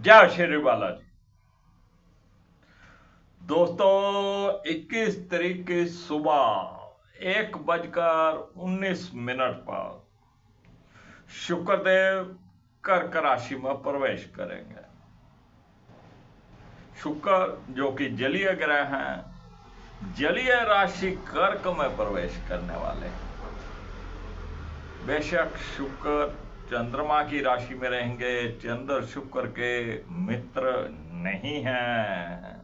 जय श्री बालाजी। दोस्तों, 21 तारीख की सुबह 1:19 पर शुक्रदेव कर्क राशि में प्रवेश करेंगे। शुक्र जो कि जलीय ग्रह हैं, जलीय राशि कर्क में प्रवेश करने वाले हैं। बेशक शुक्र चंद्रमा की राशि में रहेंगे, चंद्र शुक्र के मित्र नहीं हैं,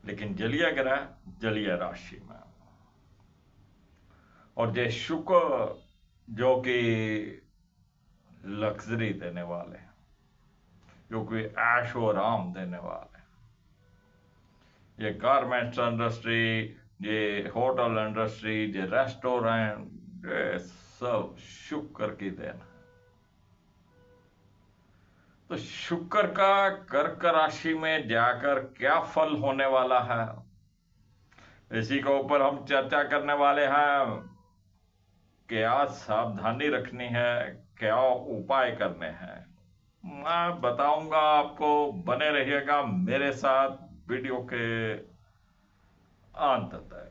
लेकिन जलीय ग्रह जलीय राशि में। और ये शुक्र जो कि लग्जरी देने वाले हैं, जो कि ऐशो आराम देने वाले हैं, ये गारमेंट्स इंडस्ट्री, ये होटल इंडस्ट्री, ये रेस्टोरेंट, ये सब शुक्र की देन है। तो शुक्र का कर्क राशि में जाकर क्या फल होने वाला है, इसी के ऊपर हम चर्चा करने वाले हैं। क्या सावधानी रखनी है, क्या उपाय करने हैं, मैं बताऊंगा आपको। बने रहिएगा मेरे साथ वीडियो के अंत तक।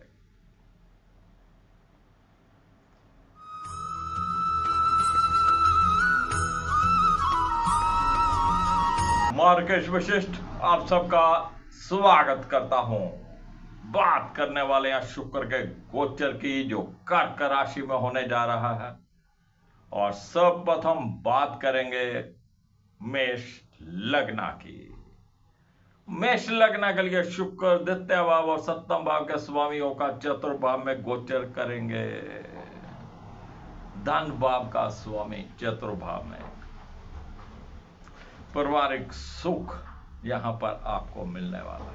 मार्केश वशिष्ठ आप सबका स्वागत करता हूं। बात करने वाले हैं शुक्र के गोचर की, जो कर्क राशि में होने जा रहा है। और सर्वप्रथम बात करेंगे मेष लग्न की। मेष लग्न के लिए शुक्र द्वितीय भाव और सप्तम भाव के स्वामियों का चतुर्भाव में गोचर करेंगे। धन भाव का स्वामी चतुर्भाव में। पारिवारिक सुख यहां पर आपको मिलने वाला है।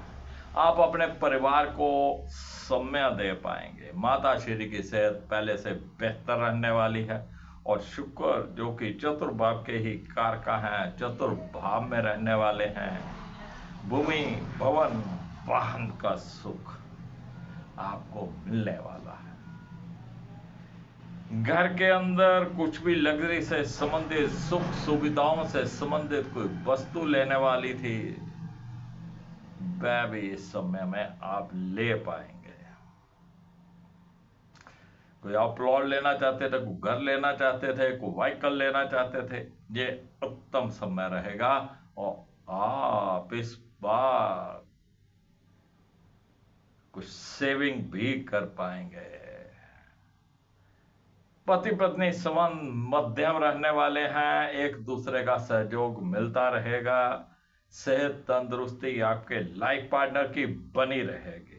आप अपने परिवार को समय दे पाएंगे। माता श्री की सेहत पहले से बेहतर रहने वाली है। और शुक्र जो कि चतुर्भाव के ही कारक हैं, चतुर्भाव में रहने वाले हैं। भूमि भवन वाहन का सुख आपको मिलने वाला है। घर के अंदर कुछ भी लग्जरी से संबंधित, सुख सुविधाओं से संबंधित कोई वस्तु लेने वाली थी, वह भी इस समय में आप ले पाएंगे। कोई आप प्लॉट लेना चाहते थे, कोई घर लेना चाहते थे, कोई व्हीकल लेना चाहते थे, ये उत्तम समय रहेगा। और आप इस बार कुछ सेविंग भी कर पाएंगे। पति पत्नी संबंध मध्यम रहने वाले हैं, एक दूसरे का सहयोग मिलता रहेगा। सेहत तंदुरुस्ती आपके लाइफ पार्टनर की बनी रहेगी।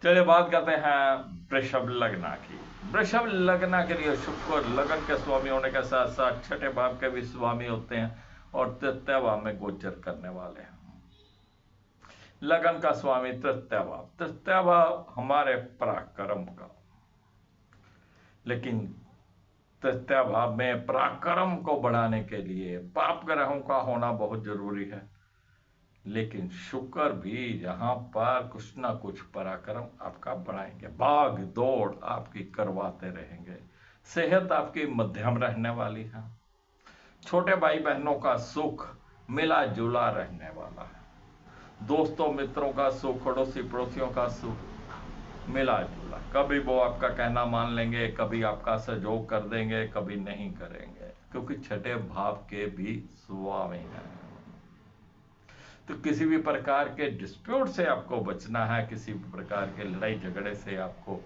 चलिए बात करते हैं वृषभ लग्न की। वृषभ लग्न के लिए शुक्र लगन के स्वामी होने के साथ साथ छठे भाव के भी स्वामी होते हैं और तृतीय भाव में गोचर करने वाले हैं। लगन का स्वामी तृतीय भाव, तृतीय भाव हमारे पराक्रम का, लेकिन तृतीय भाव में पराक्रम को बढ़ाने के लिए पाप ग्रहों का होना बहुत जरूरी है। लेकिन शुक्र भी यहां पर कुछ ना कुछ पराक्रम आपका बढ़ाएंगे। भाग दौड़ आपकी करवाते रहेंगे। सेहत आपकी मध्यम रहने वाली है। छोटे भाई बहनों का सुख मिला जुला रहने वाला है। दोस्तों मित्रों का सुख, पड़ोसी पड़ोसियों का सुख मिला जुला। कभी वो आपका कहना मान लेंगे, कभी आपका सहयोग कर देंगे, कभी नहीं करेंगे, क्योंकि छठे भाव के भी स्वामी हैं। तो किसी भी प्रकार के डिस्प्यूट से आपको बचना है, किसी भी प्रकार के लड़ाई झगड़े से आपको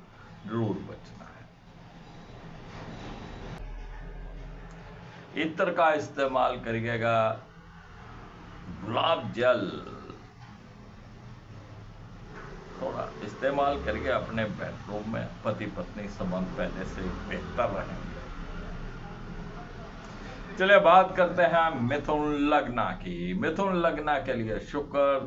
जरूर बचना है। इत्र का इस्तेमाल करिएगा। गुलाब जल थोड़ा इस्तेमाल करके अपने बेडरूम में पति पत्नी संबंध पहले से बेहतर रहेंगे। चलिए बात करते हैं मिथुन लग्न की। मिथुन लग्न के लिए शुक्र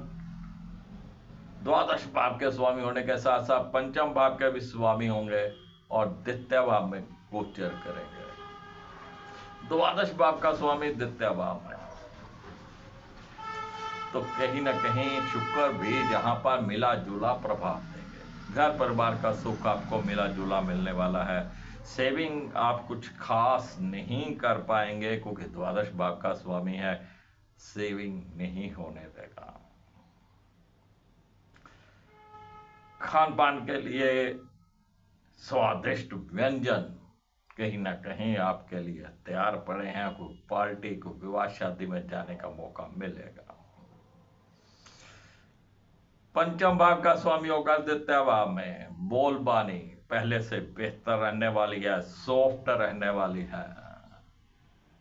द्वादश भाव के स्वामी होने के साथ साथ पंचम भाव के भी स्वामी होंगे और द्वितीय भाव में गोचर करेंगे। द्वादश भाव का स्वामी द्वितीय भाव में, तो कहीं ना कहीं शुक्र भी यहां पर मिला जुला प्रभाव देंगे। घर परिवार का सुख आपको मिला जुला मिलने वाला है। सेविंग आप कुछ खास नहीं कर पाएंगे, क्योंकि द्वादश भाव का स्वामी है, सेविंग नहीं होने देगा। खान पान के लिए स्वादिष्ट व्यंजन कहीं ना कहीं आपके लिए तैयार पड़े हैं, कोई पार्टी को विवाह शादी में जाने का मौका मिलेगा। पंचम भाव का स्वामी होगा द्वितीय भाव में, बोलबानी पहले से बेहतर रहने वाली है, सॉफ्ट रहने वाली है।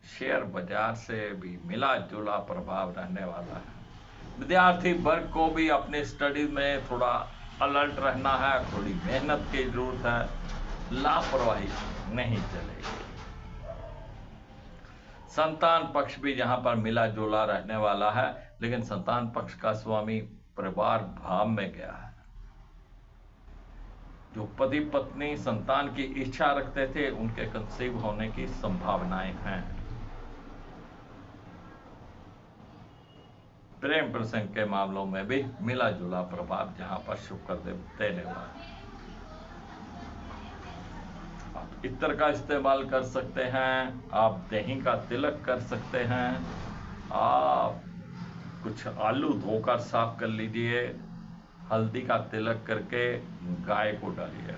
शेयर बाजार से भी मिला जुला प्रभाव रहने वाला है। विद्यार्थी वर्ग को भी अपनी स्टडी में थोड़ा अलर्ट रहना है, थोड़ी मेहनत की जरूरत है, लापरवाही नहीं चलेगी। संतान पक्ष भी यहां पर मिला जुला रहने वाला है, लेकिन संतान पक्ष का स्वामी परिवार भाव में गया है। जो पति पत्नी संतान की इच्छा रखते थे, उनके कंसीव होने की संभावनाएं हैं। प्रेम प्रसंग के मामलों में भी मिला जुला प्रभाव जहां पर शुक्र देव देने वाला। आप इत्र का इस्तेमाल कर सकते हैं, आप दही का तिलक कर सकते हैं, आप कुछ आलू धोकर साफ कर लीजिए, हल्दी का तिलक करके गाय को डालिए।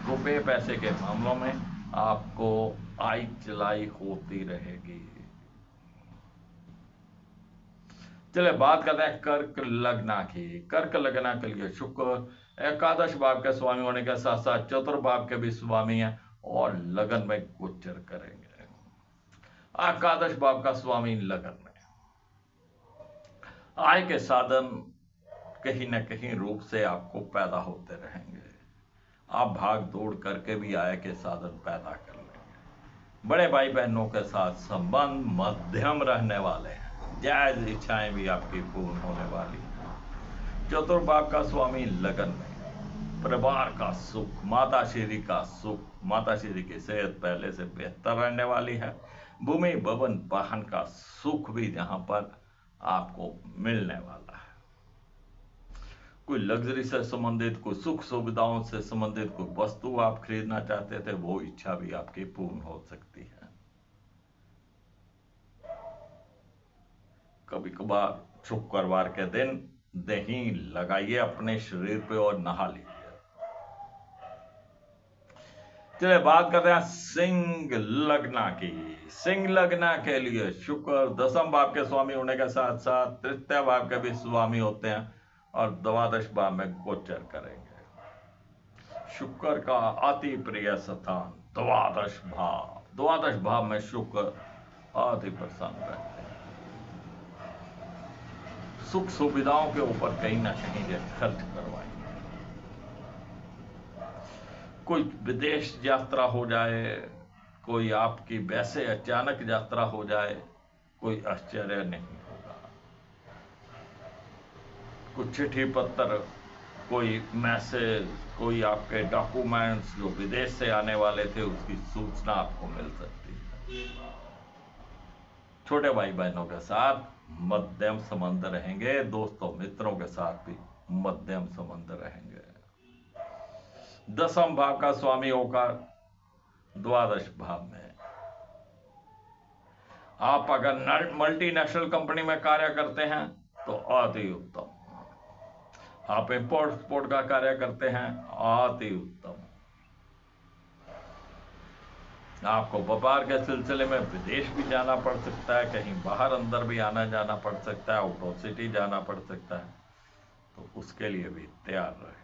रुपए पैसे के मामलों में आपको आई चलाई होती रहेगी। चलिए बात करते हैं कर्क लग्ना की। कर्क लग्ना के लिए शुक्र एकादश भाव के स्वामी होने के साथ साथ चतुर्भाव के भी स्वामी है और लगन में गोचर करेंगे। एकादश भाव का स्वामी लगन में, आय के साधन कहीं न कहीं रूप से आपको पैदा होते रहेंगे। आप भाग दौड़ करके भी आय के साधन पैदा कर लेंगे। बड़े भाई बहनों के साथ संबंध मध्यम रहने वाले हैं, जायज इच्छाएं भी आपकी पूर्ण होने वाली हैं। चतुर्भाव का स्वामी लगन में, परिवार का सुख, माता श्री का सुख, माता श्री की सेहत पहले से बेहतर रहने वाली है। भूमि भवन वाहन का सुख भी यहां पर आपको मिलने वाला है। कोई लग्जरी से संबंधित, कोई सुख सुविधाओं से संबंधित कोई वस्तु आप खरीदना चाहते थे, वो इच्छा भी आपकी पूर्ण हो सकती है। कभी कभार शुक्रवार के दिन दही लगाइए अपने शरीर पे और नहा लीजिए। चलिए बात करते हैं सिंह लग्ना की। सिंह लग्ना के लिए शुक्र दसम भाव के स्वामी होने के साथ साथ तृतीय भाव के भी स्वामी होते हैं और द्वादश भाव में गोचर करेंगे। शुक्र का अति प्रिय स्थान द्वादश भाव, द्वादश भाव में शुक्र अति प्रसन्न रहते हैं। सुख सुविधाओं के ऊपर कहीं ना कहीं ये खर्च करवाएंगे। कोई विदेश यात्रा हो जाए, कोई आपकी वैसे अचानक यात्रा हो जाए, कोई आश्चर्य नहीं होगा। कुछ चिट्ठी पत्र, कोई मैसेज, कोई आपके डॉक्यूमेंट्स जो विदेश से आने वाले थे, उसकी सूचना आपको मिल सकती है। छोटे भाई बहनों के साथ मध्यम संबंध रहेंगे, दोस्तों मित्रों के साथ भी मध्यम संबंध रहेंगे। दसम भाव का स्वामी होकर द्वादश भाव में, आप अगर मल्टीनेशनल कंपनी में कार्य करते हैं तो अति उत्तम। आप इंपोर्ट एक्सपोर्ट का कार्य करते हैं, अति उत्तम। आपको व्यापार के सिलसिले में विदेश भी जाना पड़ सकता है, कहीं बाहर अंदर भी आना जाना पड़ सकता है, आउट ऑफ सिटी जाना पड़ सकता है, तो उसके लिए भी तैयार रहे।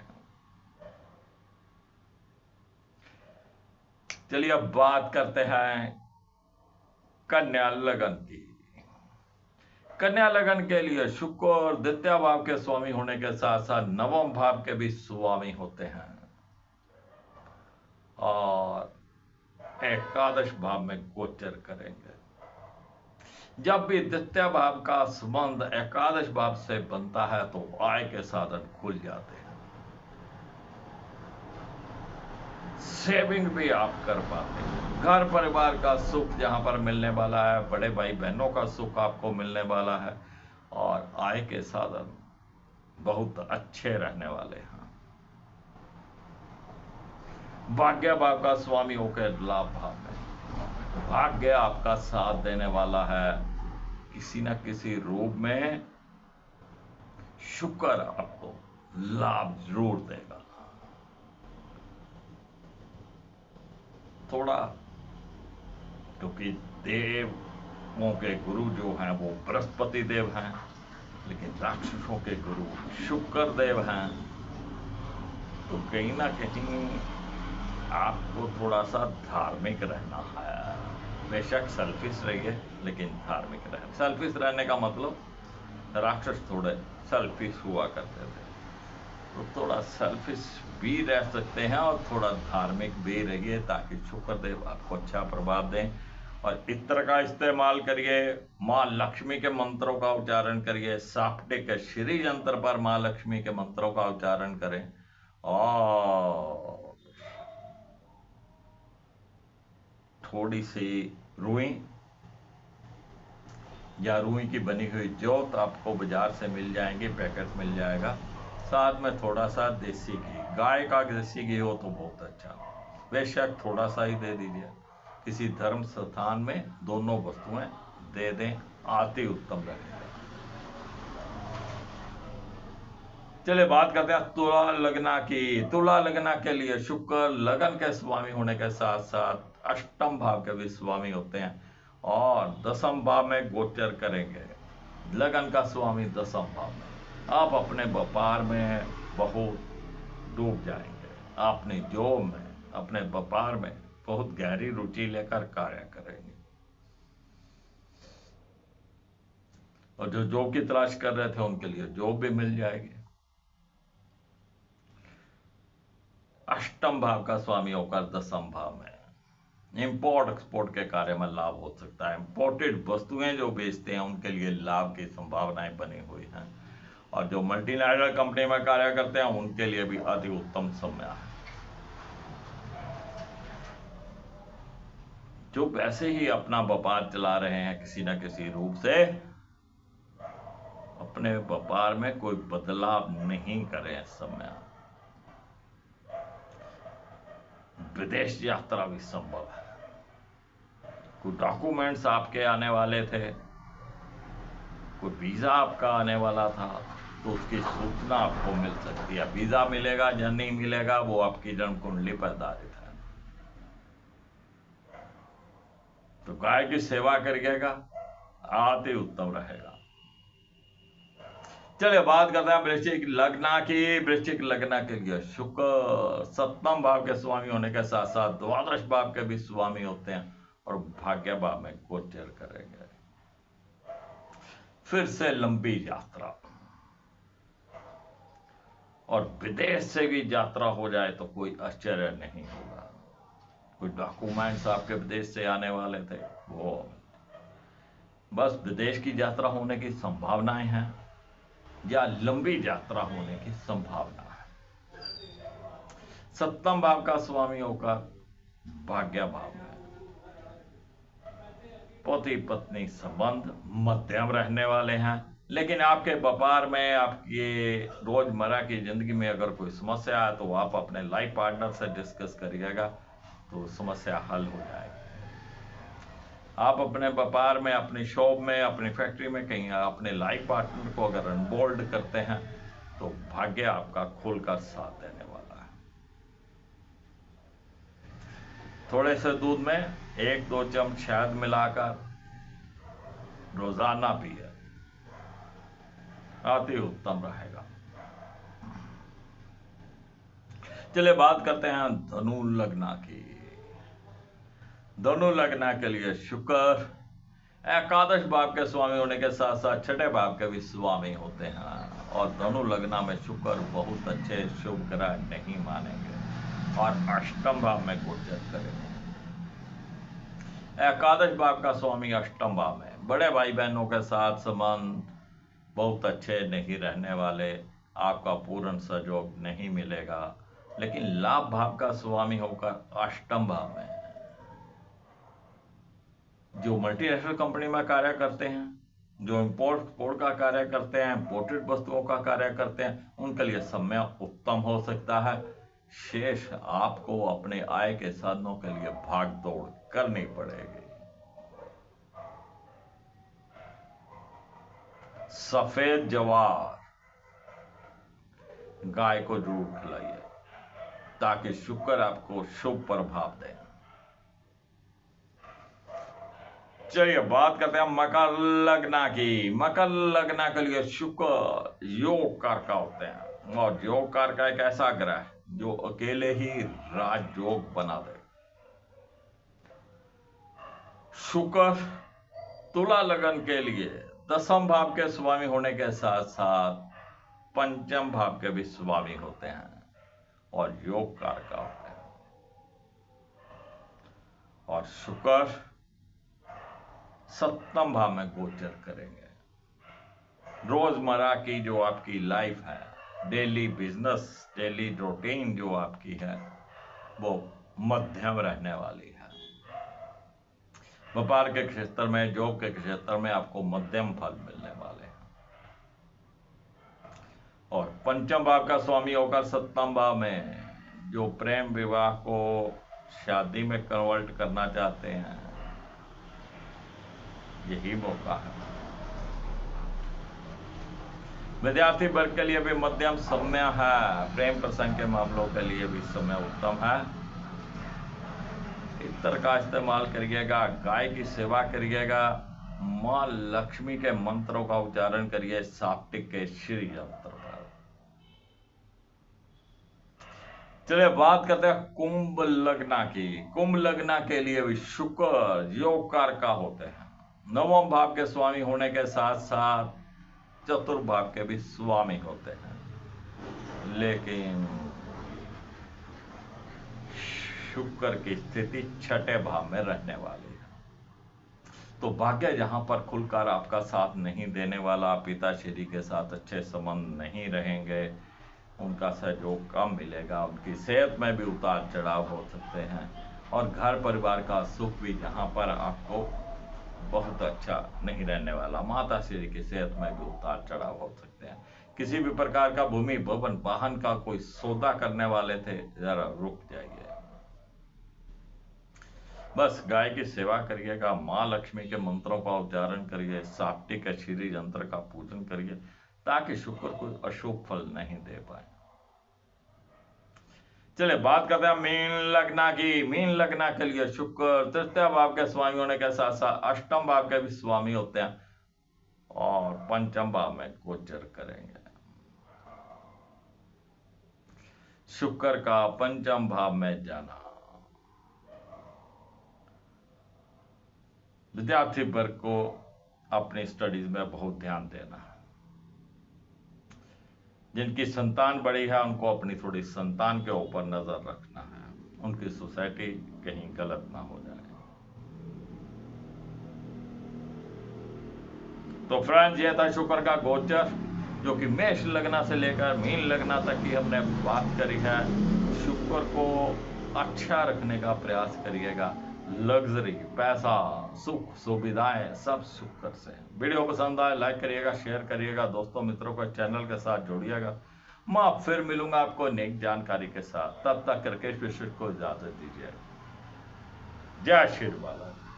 चलिए अब बात करते हैं कन्या लगन की। कन्या लगन के लिए शुक्र और द्वितीय भाव के स्वामी होने के साथ साथ नवम भाव के भी स्वामी होते हैं और एकादश भाव में गोचर करेंगे। जब भी द्वितीय भाव का संबंध एकादश भाव से बनता है तो आय के साधन खुल जाते हैं। सेविंग भी आप कर पाते हैं। घर परिवार का सुख जहां पर मिलने वाला है, बड़े भाई बहनों का सुख आपको मिलने वाला है और आय के साधन बहुत अच्छे रहने वाले हैं। भाग्य भाव का स्वामी होकर लाभ भाव में, भाग्य आपका साथ देने वाला है, किसी न किसी रूप में शुक्र आपको लाभ जरूर देगा। थोड़ा, क्योंकि देवों के गुरु जो हैं वो बृहस्पति देव हैं, लेकिन राक्षसों के गुरु शुक्र देव हैं, तो कहीं ना कहीं आपको थोड़ा सा धार्मिक रहना है। बेशक सेल्फिश रहिए, लेकिन धार्मिक रहे। सेल्फिश रहने का मतलब राक्षस थोड़े सेल्फिश हुआ करते थे, तो थोड़ा सेल्फिश भी रह सकते हैं और थोड़ा धार्मिक भी रहिए, ताकि शुक्रदेव आपको अच्छा प्रभाव दें। और इत्र का इस्तेमाल करिए, माँ लक्ष्मी के मंत्रों का उच्चारण करिए, साप्टिक श्री यंत्र पर माँ लक्ष्मी के मंत्रों का उच्चारण करें, और थोड़ी सी रुई या रुई की बनी हुई जोत आपको बाजार से मिल जाएंगे, पैकेट मिल जाएगा। साथ में थोड़ा सा देसी घी, गाय का देसी घी हो तो बहुत अच्छा, बेशक थोड़ा सा ही दे दीजिए। किसी धर्म स्थान में दोनों वस्तुएं दे दें, अति उत्तम रहेगा। चलिए बात करते हैं तुला लगना की। तुला लगना के लिए शुक्र लगन के स्वामी होने के साथ साथ अष्टम भाव के भी स्वामी होते हैं, और दसम भाव में गोचर करेंगे। लगन का स्वामी दसम भाव में, आप अपने व्यापार में बहुत डूब जाएंगे। अपने जॉब में, अपने व्यापार में बहुत गहरी रुचि लेकर कार्य करेंगे, और जो जॉब की तलाश कर रहे थे उनके लिए जॉब भी मिल जाएगी। अष्टम भाव का स्वामी होकर दसम भाव में, इंपोर्ट एक्सपोर्ट के कार्य में लाभ हो सकता है। इंपोर्टेड वस्तुएं जो बेचते हैं उनके लिए लाभ की संभावनाएं बनी हुई हैं, और जो मल्टीनेशनल कंपनी में कार्य करते हैं उनके लिए भी अति उत्तम समय है। जो वैसे ही अपना व्यापार चला रहे हैं किसी न किसी रूप से, अपने व्यापार में कोई बदलाव नहीं करें इस समय। विदेश यात्रा भी संभव है। कोई डॉक्यूमेंट्स आपके आने वाले थे, कोई वीजा आपका आने वाला था, तो उसकी सूचना आपको मिल सकती है। वीजा मिलेगा या नहीं मिलेगा वो आपकी जन्म कुंडली पर आधारित है। तो गाय की सेवा करिएगा, अति उत्तम रहेगा। चलिए बात करते हैं वृश्चिक लग्न की। वृश्चिक लग्न के लिए शुक्र सप्तम भाव के स्वामी होने के साथ साथ द्वादश भाव के भी स्वामी होते हैं, और भाग्य भाव में गोचर करेंगे। फिर से लंबी यात्रा, और विदेश से भी यात्रा हो जाए तो कोई आश्चर्य नहीं होगा। कोई डॉक्यूमेंट्स आपके विदेश से आने वाले थे, वो बस विदेश की यात्रा होने की संभावनाएं हैं, या लंबी यात्रा होने की संभावना है। सप्तम भाव का स्वामी होकर भाग्य भाव में, पति पत्नी संबंध मध्यम रहने वाले हैं, लेकिन आपके व्यापार में, आपके रोजमर्रा की जिंदगी में अगर कोई समस्या है तो आप अपने लाइफ पार्टनर से डिस्कस करिएगा, तो समस्या हल हो जाएगी। आप अपने व्यापार में, अपनी शॉप में, अपनी फैक्ट्री में कहीं अपने लाइफ पार्टनर को अगर अनबोल्ड करते हैं तो भाग्य आपका खुलकर साथ देने वाला है। थोड़े से दूध में 1-2 चम्मच शहद मिलाकर रोजाना पिए, अति उत्तम रहेगा। चलिए बात करते हैं धनु लग्न की। धनु लग्न के लिए शुक्र एकादश भाव के स्वामी होने के साथ साथ छठे भाव के भी स्वामी होते हैं, और धनु लग्न में शुक्र बहुत अच्छे शुभ ग्रह नहीं मानेंगे, और अष्टम भाव में गोचर करेंगे। एकादश भाव का स्वामी अष्टम भाव में, बड़े भाई बहनों के साथ संबंध बहुत अच्छे नहीं रहने वाले, आपका पूर्ण सहयोग नहीं मिलेगा। लेकिन लाभ भाव का स्वामी होकर अष्टम भाव में, जो मल्टीनेशनल कंपनी में कार्य करते हैं, जो इंपोर्ट एक्सपोर्ट का कार्य करते हैं, इंपोर्टेड वस्तुओं का कार्य करते हैं, उनके लिए समय उत्तम हो सकता है। शेष आपको अपने आय के साधनों के लिए भाग दौड़ करनी पड़ेगी। सफेद जवार गाय को जरूर खिलाइए ताकि शुक्र आपको शुभ प्रभाव दे। चलिए बात करते हैं मकर लग्न की। मकर लग्न के लिए शुक्र योग कारक होते हैं और योग कारक एक ऐसा ग्रह जो अकेले ही राजयोग बना दे। शुक्र तुला लगन के लिए 10वें भाव के स्वामी होने के साथ साथ 5वें भाव के भी स्वामी होते हैं और योग कारक होते हैं। और शुक्र 7वें भाव में गोचर करेंगे। रोजमर्रा की जो आपकी लाइफ है, डेली बिजनेस, डेली रूटीन जो आपकी है वो मध्यम रहने वाली है। व्यापार के क्षेत्र में, जॉब के क्षेत्र में आपको मध्यम फल मिलने वाले हैं। और 5वें भाव का स्वामी होकर 7वें भाव में जो प्रेम विवाह को शादी में कन्वर्ट करना चाहते हैं, यही मौका है। विद्यार्थी वर्ग के लिए भी मध्यम समय है। प्रेम प्रसंग के मामलों के लिए भी समय उत्तम है। इत्र का इस्तेमाल करिएगा, गाय की सेवा करिएगा, मां लक्ष्मी के मंत्रों का उच्चारण करिए साप्तिक के श्री यंत्र पर। चलिए बात करते हैं कुंभ लग्न की। कुंभ लग्न के लिए भी शुक्र योग कारक होते हैं। 9वें भाव के स्वामी होने के साथ साथ चतुर्भाव के भी स्वामी होते हैं। लेकिन शुक्र की स्थिति 6ठे भाव में रहने वाली है, तो भाग्य जहां पर खुलकर आपका साथ नहीं देने वाला, पिताश्री के साथ अच्छे संबंध नहीं रहेंगे, उनका सहयोग कम मिलेगा, उनकी सेहत में भी उतार चढ़ाव हो सकते हैं और घर परिवार का सुख भी जहां पर आपको बहुत अच्छा नहीं रहने वाला, माता श्री की सेहत में भी उतार चढ़ाव हो सकते हैं। किसी भी प्रकार का भूमि भवन वाहन का कोई सौदा करने वाले थे, जरा रुक जाइए। बस गाय की सेवा करिएगा, मां लक्ष्मी के मंत्रों का उच्चारण करिए, साप्तिक श्री यंत्र का पूजन करिए ताकि शुक्र कोई अशुभ फल नहीं दे पाए। चलिए बात करते हैं मीन लग्न की। मीन लग्न के लिए शुक्र 3य भाव के स्वामी होने के साथ साथ 8वें भाव के भी स्वामी होते हैं और 5वें भाव में गोचर करेंगे। शुक्र का 5वें भाव में जाना विद्यार्थी वर्ग को अपनी स्टडीज में बहुत ध्यान देना है। जिनकी संतान बड़ी है उनको अपनी थोड़ी संतान के ऊपर नजर रखना है, उनकी सोसाइटी कहीं गलत ना हो जाए। तो फ्रेंड्स, यह था शुक्र का गोचर जो कि मेष लग्न से लेकर मीन लग्न तक की हमने बात करी है। शुक्र को अच्छा रखने का प्रयास करिएगा। लग्जरी, पैसा, सुख, सुविधाएं सब शुक्र से। वीडियो पसंद आए लाइक करिएगा, शेयर करिएगा, दोस्तों मित्रों को चैनल के साथ जोड़िएगा। मैं फिर मिलूंगा आपको नई जानकारी के साथ। तब तक क्रिकेट विश्व को इजाजत दीजिए। जय श्री बालाजी।